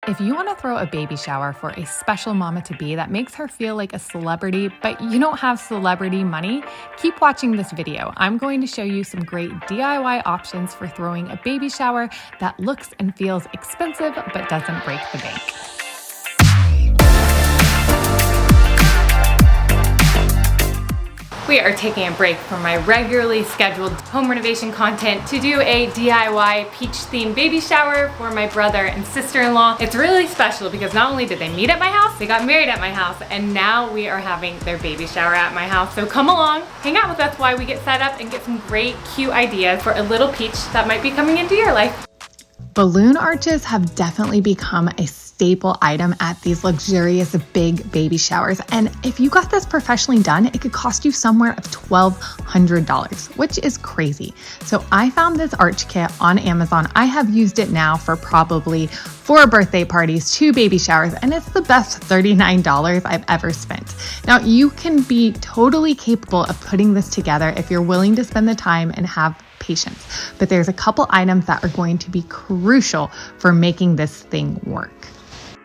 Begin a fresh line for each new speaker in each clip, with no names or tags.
If you want to throw a baby shower for a special mama-to-be that makes her feel like a celebrity, but you don't have celebrity money, keep watching this video. I'm going to show you some great DIY options for throwing a baby shower that looks and feels expensive but doesn't break the bank. We are taking a break from my regularly scheduled home renovation content to do a DIY peach-themed baby shower for my brother and sister-in-law. It's really special because not only did they meet at my house, they got married at my house, and now we are having their baby shower at my house. So come along, hang out with us while we get set up and get some great, cute ideas for a little peach that might be coming into your life. Balloon arches have definitely become a staple item at these luxurious big baby showers. And if you got this professionally done, it could cost you somewhere of $1,200, which is crazy. So I found this arch kit on Amazon. I have used it now for probably 4 birthday parties, 2 baby showers, and it's the best $39 I've ever spent. Now you can be totally capable of putting this together if you're willing to spend the time and have patience. But there's a couple items that are going to be crucial for making this thing work.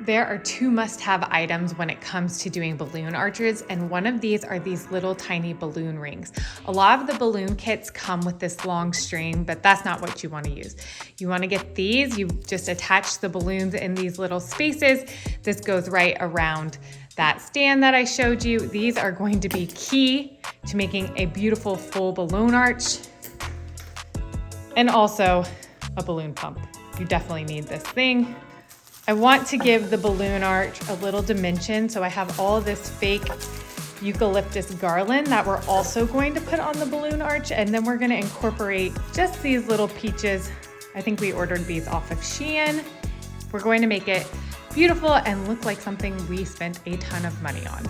There are 2 must-have items when it comes to doing balloon arches, and one of these are these little tiny balloon rings. A lot of the balloon kits come with this long string, but that's not what you want to use. You want to get these. You just attach the balloons in these little spaces. This goes right around that stand that I showed you. These are going to be key to making a beautiful full balloon arch. And also a balloon pump. You definitely need this thing. I want to give the balloon arch a little dimension, so I have all this fake eucalyptus garland that we're also going to put on the balloon arch, and then we're gonna incorporate just these little peaches. I think we ordered these off of Shein. We're going to make it beautiful and look like something we spent a ton of money on.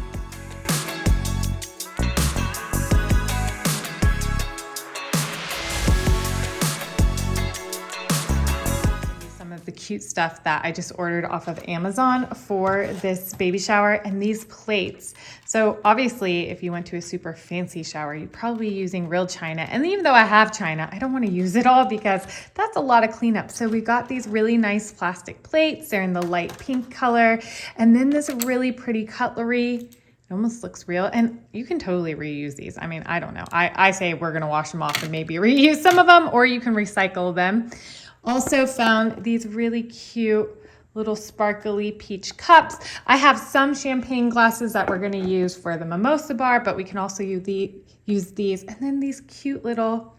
The cute stuff that I just ordered off of Amazon for this baby shower, and these plates. So obviously if you went to a super fancy shower, you'd probably be using real china. And even though I have china, I don't want to use it all because that's a lot of cleanup. So we got these really nice plastic plates. They're in the light pink color. And then this really pretty cutlery. It almost looks real, and you can totally reuse these. I mean, I don't know. I say we're gonna wash them off and maybe reuse some of them, or you can recycle them. Also found these really cute little sparkly peach cups. I have some champagne glasses that we're gonna use for the mimosa bar, but we can also use these. And then these cute little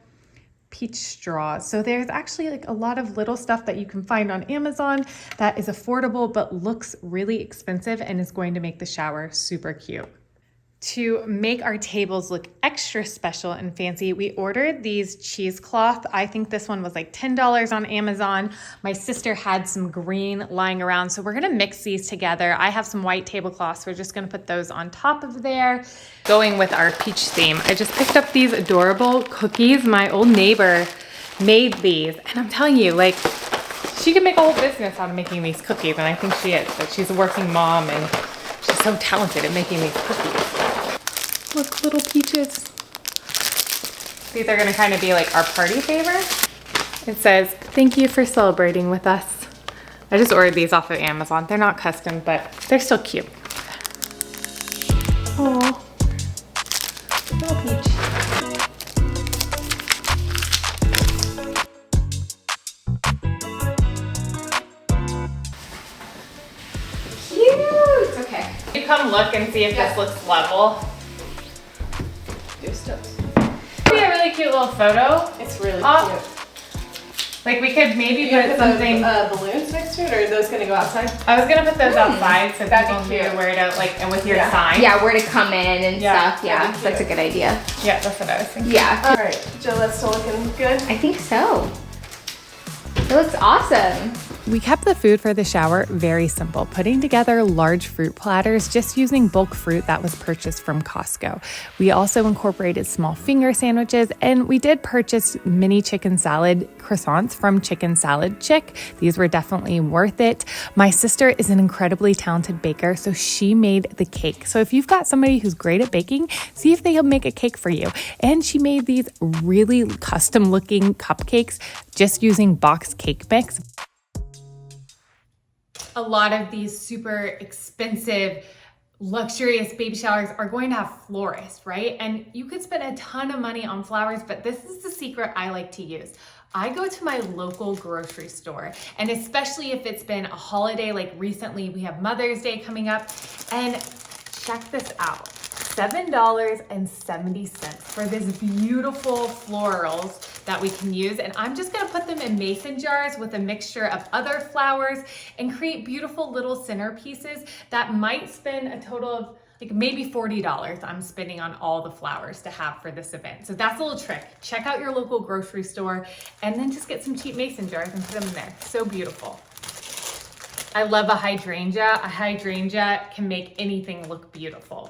peach straws. So there's actually like a lot of little stuff that you can find on Amazon that is affordable, but looks really expensive and is going to make the shower super cute. To make our tables look extra special and fancy, we ordered these cheesecloth. I think this one was like $10 on Amazon. My sister had some green lying around, so we're gonna mix these together. I have some white tablecloths. We're just gonna put those on top of there. Going with our peach theme, I just picked up these adorable cookies. My old neighbor made these, and I'm telling you, like, she can make a whole business out of making these cookies, and I think she is. But she's a working mom, and she's so talented at making these cookies. Look, little peaches. These are gonna kind of be like our party favor. It says, "Thank you for celebrating with us." I just ordered these off of Amazon. They're not custom, but they're still cute. Oh, little peach. Cute, okay. You come look and see if this looks level. Be a really cute little photo.
It's really cute.
Like we could maybe put something.
Balloons next to it, or are those gonna go outside?
I was gonna put those outside so
that'd
people
be cute.
knew where to like, and with your sign.
Yeah, where to come in and stuff. Yeah,
that'd be
that's a good idea.
Yeah, that's what I was thinking.
Yeah.
All right, Jill, that's still looking good.
I think so. It looks awesome.
We kept the food for the shower very simple, putting together large fruit platters just using bulk fruit that was purchased from Costco. We also incorporated small finger sandwiches, and we did purchase mini chicken salad croissants from Chicken Salad Chick. These were definitely worth it. My sister is an incredibly talented baker, so she made the cake. So if you've got somebody who's great at baking, see if they'll make a cake for you. And she made these really custom looking cupcakes just using box cake mix. A lot of these super expensive, luxurious baby showers are going to have florists, right? And you could spend a ton of money on flowers, but this is the secret I like to use. I go to my local grocery store, and especially if it's been a holiday, like recently we have Mother's Day coming up, and check this out. $7.70 for this beautiful florals that we can use. And I'm just gonna put them in mason jars with a mixture of other flowers and create beautiful little centerpieces that might spend a total of like maybe $40 I'm spending on all the flowers to have for this event. So that's a little trick. Check out your local grocery store and then just get some cheap mason jars and put them in there. So beautiful. I love a hydrangea. A hydrangea can make anything look beautiful.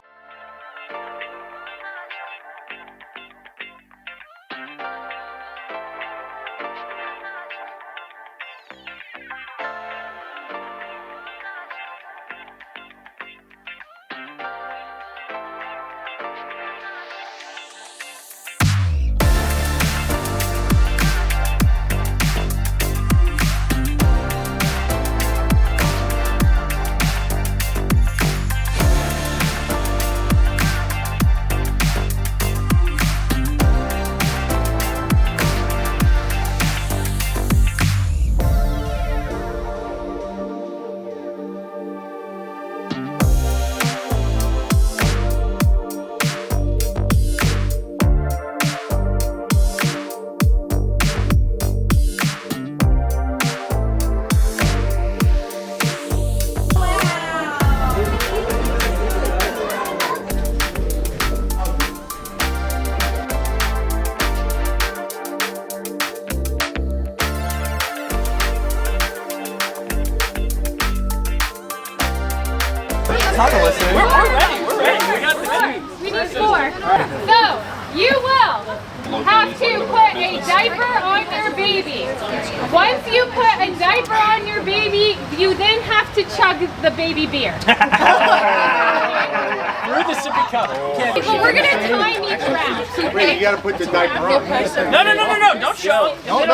We're ready. We got the
Alright, we need 4. So, you will have to put a diaper on your baby. Once you put a diaper on your baby, you then have to chug the baby beer.
Through the sippy cup.
But we're going to time each round.
Wait, you gotta put the diaper on.
No, don't show.
You will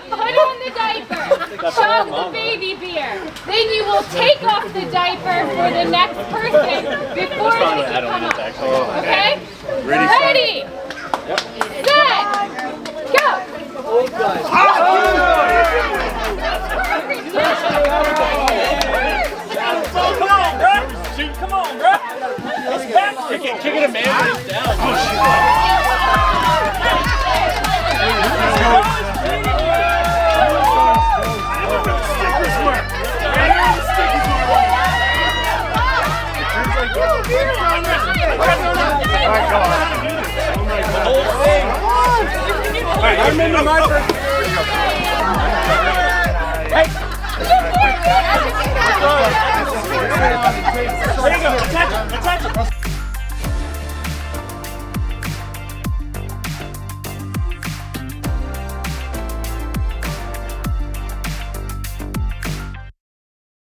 put on the diaper, chug the baby beer. Then you will take off the diaper for the next person before they can come up. Okay? Ready? Set! Go!
Come on, bro. Let's back kick it a man when he's down. Oh, shit. I remember my first